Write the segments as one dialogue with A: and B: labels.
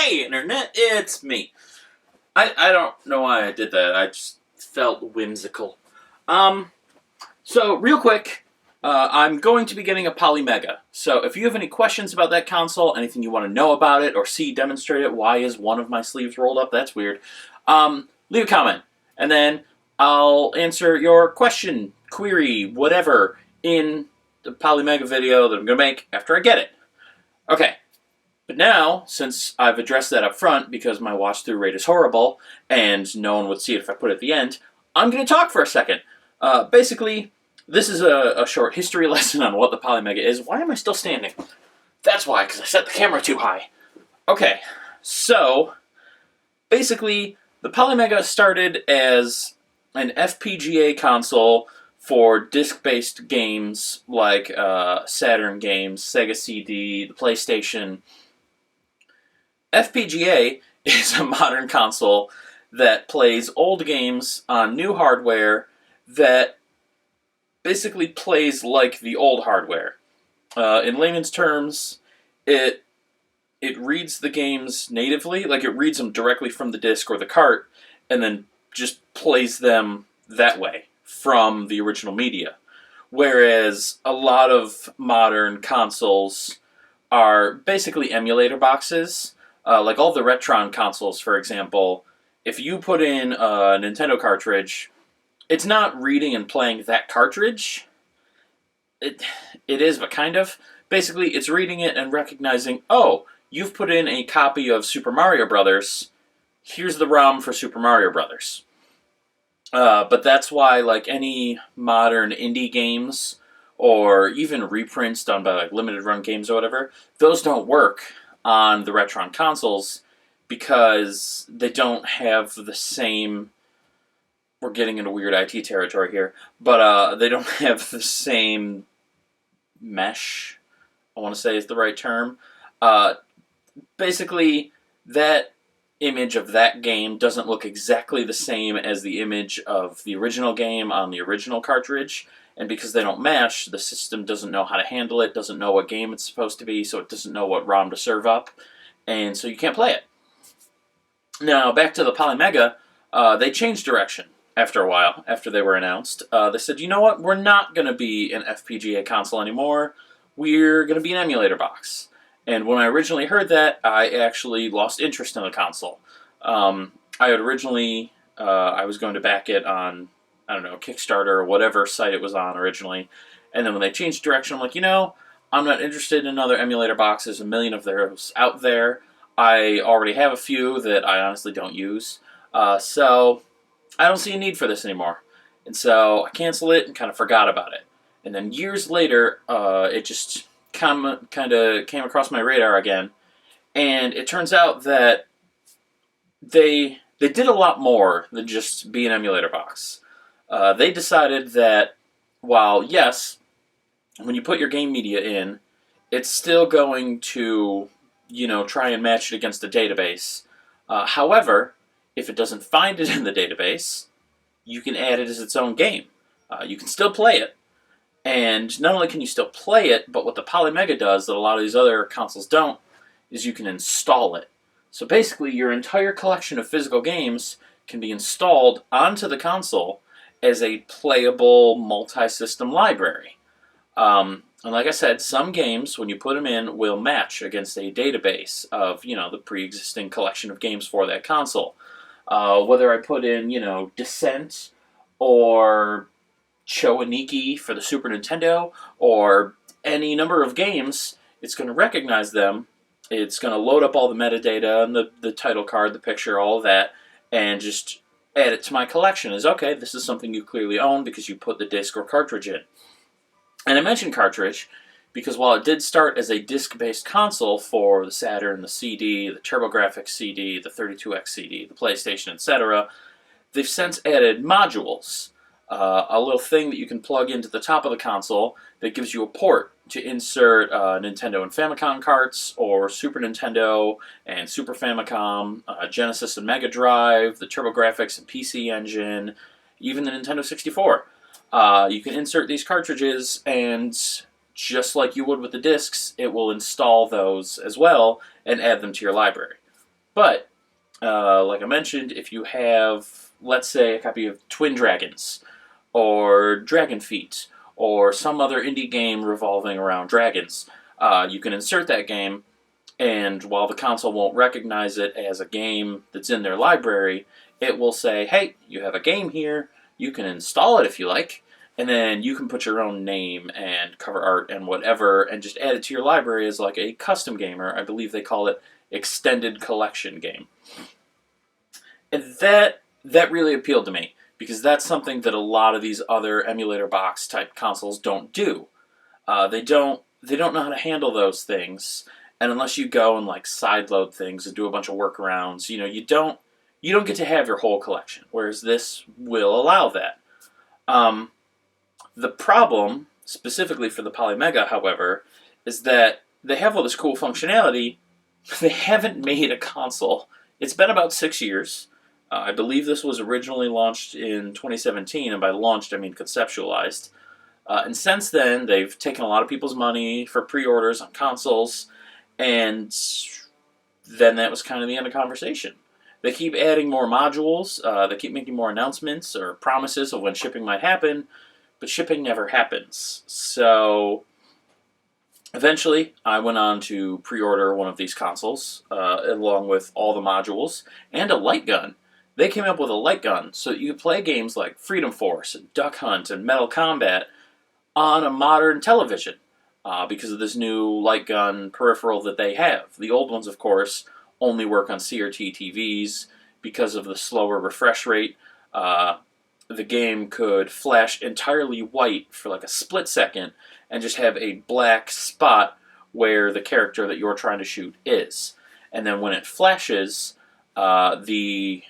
A: Hey Internet, it's me. I don't know why I did that. I just felt whimsical. So real quick, I'm going to be getting a Polymega. So if you have any questions about that console, anything you want to know about it or see demonstrated, why is one of my sleeves rolled up? That's weird. Leave a comment, and then I'll answer your question, query, whatever, in the Polymega video that I'm going to make after I get it. Okay. But now, since I've addressed that up front, because my watch-through rate is horrible, and no one would see it if I put it at the end, I'm going to talk for a second. Basically, this is a short history lesson on what the Polymega is. Why am I still standing? That's why, because I set the camera too high. Okay, so, basically, the Polymega started as an FPGA console for disc-based games like Saturn games, Sega CD, the PlayStation. FPGA is a modern console that plays old games on new hardware that basically plays like the old hardware. In layman's terms, it reads the games natively, like it reads them directly from the disc or the cart, and then just plays them that way from the original media. Whereas a lot of modern consoles are basically emulator boxes. Like all the Retron consoles, for example, if you put in a Nintendo cartridge, it's not reading and playing that cartridge. It is, but kind of. Basically, it's reading it and recognizing, oh, you've put in a copy of Super Mario Brothers. Here's the ROM for Super Mario Brothers. But that's why, like, any modern indie games, or even reprints done by like limited run games or whatever, those don't work on the Retron consoles because they don't have the same... We're getting into weird IT territory here, but they don't have the same mesh, I want to say is the right term. Basically, that image of that game doesn't look exactly the same as the image of the original game on the original cartridge. And because they don't match, the system doesn't know how to handle it, doesn't know what game it's supposed to be, so it doesn't know what ROM to serve up, and so you can't play it. Now, back to the Polymega, they changed direction after a while, after they were announced. They said, you know what, we're not going to be an FPGA console anymore, we're going to be an emulator box. And when I originally heard that, I actually lost interest in the console. I had originally, I was going to back it on, I don't know, Kickstarter or whatever site it was on originally. And then when they changed direction, I'm like, you know, I'm not interested in another emulator box. There's a million of those out there. I already have a few that I honestly don't use. So I don't see a need for this anymore. And so I canceled it and kind of forgot about it. And then years later, it just kind of came across my radar again. And it turns out that they did a lot more than just be an emulator box. They decided that while, yes, when you put your game media in, it's still going to, you know, try and match it against a database. However, if it doesn't find it in the database, you can add it as its own game. You can still play it. And not only can you still play it, but what the Polymega does that a lot of these other consoles don't, is you can install it. So basically, your entire collection of physical games can be installed onto the console as a playable multi-system library. And like I said, some games, when you put them in, will match against a database of, you know, the pre-existing collection of games for that console. Whether I put in, you know, Descent or Cho-Aniki for the Super Nintendo or any number of games, it's going to recognize them. It's going to load up all the metadata and the title card, the picture, all of that, and just add it to my collection as, okay, this is something you clearly own because you put the disc or cartridge in. And I mentioned cartridge because while it did start as a disc-based console for the Saturn, the CD, the TurboGrafx CD, the 32X CD, the PlayStation, etc., they've since added modules. A little thing that you can plug into the top of the console that gives you a port to insert Nintendo and Famicom carts, or Super Nintendo and Super Famicom, Genesis and Mega Drive, the TurboGrafx and PC Engine, even the Nintendo 64. You can insert these cartridges, and just like you would with the discs, it will install those as well and add them to your library. But, like I mentioned, if you have, let's say, a copy of Twin Dragons, or Dragon Feet, or some other indie game revolving around dragons, you can insert that game, and while the console won't recognize it as a game that's in their library, it will say, hey, you have a game here, you can install it if you like, and then you can put your own name and cover art and whatever, and just add it to your library as like a custom game, or I believe they call it extended collection game. And that really appealed to me, because that's something that a lot of these other emulator box type consoles don't do. They don't know how to handle those things, and unless you go and like sideload things and do a bunch of workarounds, you don't get to have your whole collection. Whereas this will allow that. The problem, specifically for the Polymega, however, is that they have all this cool functionality, but they haven't made a console. It's been about 6 years. I believe this was originally launched in 2017, and by launched I mean conceptualized. And since then, they've taken a lot of people's money for pre-orders on consoles, and then that was kind of the end of conversation. They keep adding more modules, they keep making more announcements or promises of when shipping might happen, but shipping never happens. So eventually, I went on to pre-order one of these consoles, along with all the modules, and a light gun. They came up with a light gun so that you could play games like Freedom Force and Duck Hunt and Metal Combat on a modern television, because of this new light gun peripheral that they have. The old ones, of course, only work on CRT TVs because of the slower refresh rate. The game could flash entirely white for like a split second and just have a black spot where the character that you're trying to shoot is. And then when it flashes, the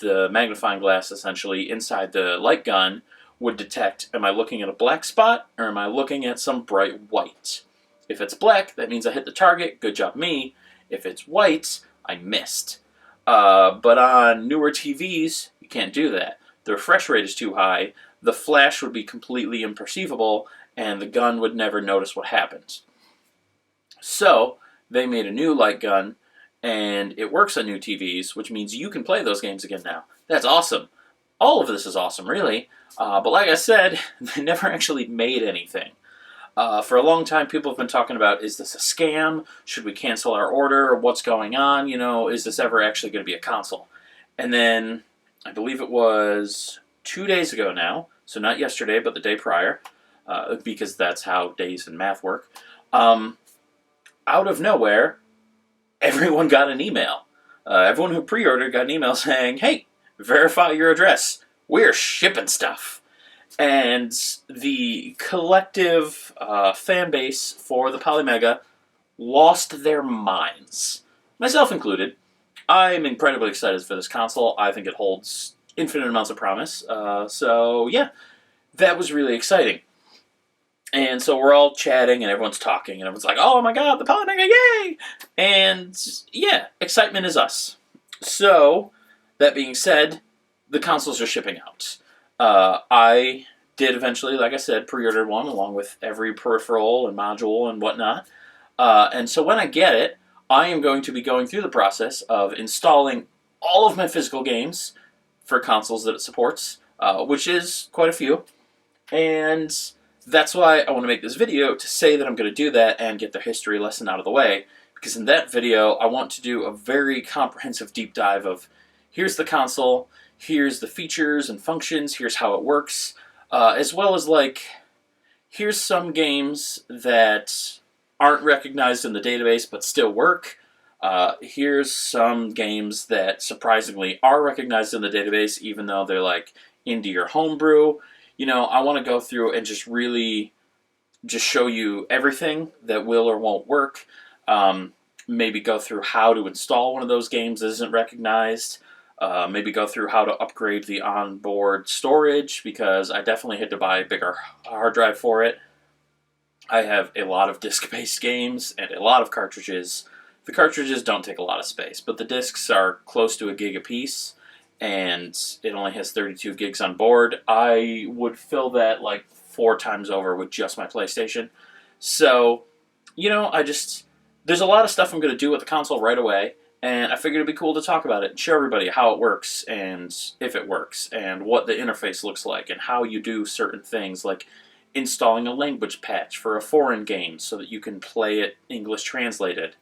A: magnifying glass essentially inside the light gun would detect, am I looking at a black spot or am I looking at some bright white? If it's black, that means I hit the target, good job me. If it's white, I missed. But on newer TVs, you can't do that. The refresh rate is too high, the flash would be completely imperceivable, and the gun would never notice what happens. So, they made a new light gun, and it works on new TVs, which means you can play those games again now. That's awesome. All of this is awesome, really. But like I said, they never actually made anything. For a long time, people have been talking about, is this a scam? Should we cancel our order? What's going on? Is this ever actually going to be a console? And then, I believe it was 2 days ago now, so not yesterday, but the day prior, because that's how days and math work, out of nowhere, everyone got an email. Everyone who pre-ordered got an email saying, hey, verify your address. We're shipping stuff. And the collective fan base for the Polymega lost their minds. Myself included. I'm incredibly excited for this console. I think it holds infinite amounts of promise. So yeah, that was really exciting. And so we're all chatting and everyone's talking and everyone's like, oh my god, the Polymega, yay! And yeah, excitement is us. So, that being said, the consoles are shipping out. I did eventually, like I said, pre-order one along with every peripheral and module and whatnot. And so when I get it, I am going to be going through the process of installing all of my physical games for consoles that it supports, which is quite a few. And that's why I want to make this video, to say that I'm going to do that and get the history lesson out of the way. Because in that video, I want to do a very comprehensive deep dive of, here's the console, here's the features and functions, here's how it works, as well as like, here's some games that aren't recognized in the database but still work. Here's some games that surprisingly are recognized in the database even though they're like indie or homebrew. I want to go through and just really just show you everything that will or won't work. Maybe go through how to install one of those games that isn't recognized. Maybe go through how to upgrade the onboard storage, because I definitely had to buy a bigger hard drive for it. I have a lot of disc-based games and a lot of cartridges. The cartridges don't take a lot of space, but the discs are close to 1 gig apiece, and it only has 32 gigs on board. I would fill that like 4 times over with just my PlayStation. So, there's a lot of stuff I'm going to do with the console right away, And I figured it'd be cool to talk about it and show everybody how it works and if it works and what the interface looks like and how you do certain things like installing a language patch for a foreign game so that you can play it English translated.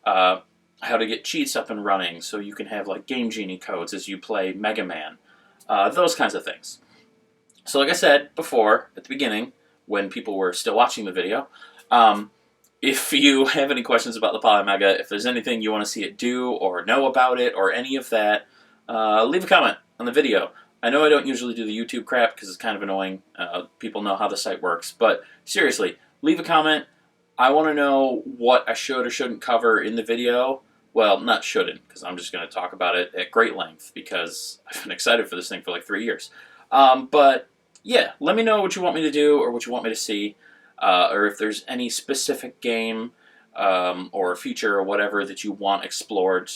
A: How to get cheats up and running so you can have like Game Genie codes as you play Mega Man. Those kinds of things. So like I said before, at the beginning, when people were still watching the video, if you have any questions about the Polymega, if there's anything you want to see it do or know about it or any of that, leave a comment on the video. I know I don't usually do the YouTube crap because it's kind of annoying. People know how the site works. But seriously, leave a comment. I want to know what I should or shouldn't cover in the video. Well, not shouldn't, because I'm just going to talk about it at great length because I've been excited for this thing for like 3 years. But yeah, let me know what you want me to do or what you want me to see. Or if there's any specific game or feature or whatever that you want explored,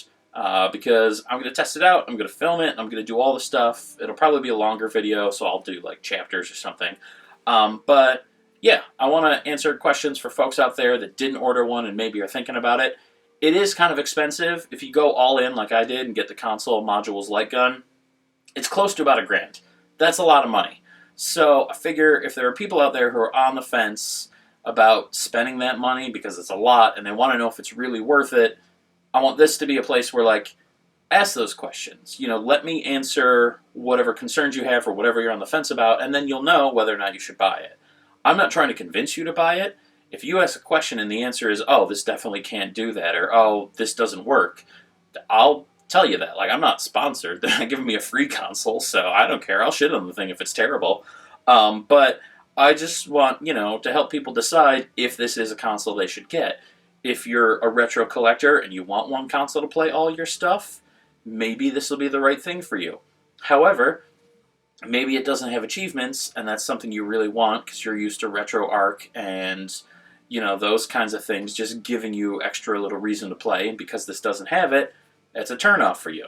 A: because I'm going to test it out, I'm going to film it, I'm going to do all the stuff. It'll probably be a longer video, so I'll do like chapters or something. But yeah, I want to answer questions for folks out there that didn't order one and maybe are thinking about it. It is kind of expensive. If you go all in like I did and get the console, modules, light gun, it's close to about $1,000. That's a lot of money. So I figure if there are people out there who are on the fence about spending that money because it's a lot and they want to know if it's really worth it, I want this to be a place where, like, ask those questions. You know, let me answer whatever concerns you have or whatever you're on the fence about, and then you'll know whether or not you should buy it. I'm not trying to convince you to buy it. If you ask a question and the answer is, oh, this definitely can't do that, or oh, this doesn't work, I'll tell you that. Like, I'm not sponsored. They're not giving me a free console, so I don't care. I'll shit on the thing if it's terrible. But I just want, you know, to help people decide if this is a console they should get. If you're a retro collector and you want one console to play all your stuff, maybe this will be the right thing for you. However, maybe it doesn't have achievements, and that's something you really want because you're used to RetroArch and, you know, those kinds of things just giving you extra little reason to play, and because this doesn't have it, it's a turnoff for you.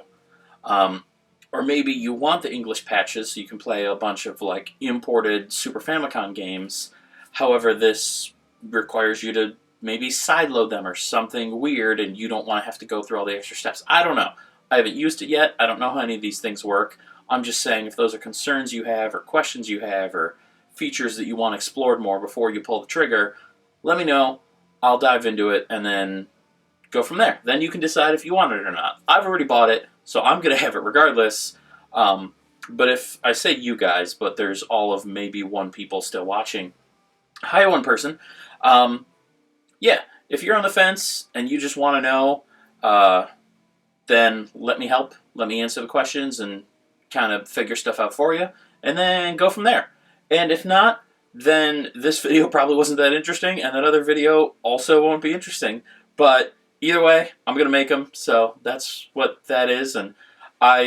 A: Or maybe you want the English patches so you can play a bunch of like imported Super Famicom games. However, this requires you to maybe sideload them or something weird and you don't want to have to go through all the extra steps. I don't know. I haven't used it yet. I don't know how any of these things work. I'm just saying if those are concerns you have or questions you have or features that you want explored more before you pull the trigger, let me know. I'll dive into it and then go from there. Then you can decide if you want it or not. I've already bought it, so I'm going to have it regardless. But if I say you guys, but there's all of maybe one people still watching. Hi, one person. Yeah, if you're on the fence and you just want to know, then let me help. Let me answer the questions and kind of figure stuff out for you, and then go from there. And if not, then this video probably wasn't that interesting, and that other video also won't be interesting. But either way, I'm going to make them, so that's what that is, and I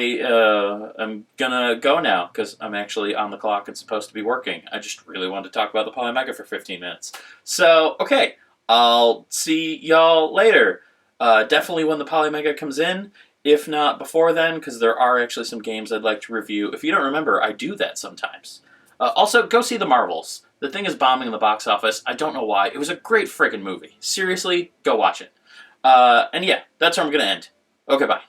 A: am going to go now, because I'm actually on the clock and supposed to be working. I just really wanted to talk about the Polymega for 15 minutes. So, okay, I'll see y'all later. Definitely when the Polymega comes in, if not before then, because there are actually some games I'd like to review. If you don't remember, I do that sometimes. Also, go see The Marvels. The thing is bombing in the box office. I don't know why. It was a great friggin' movie. Seriously, go watch it. And yeah, that's where I'm going to end. Okay, bye.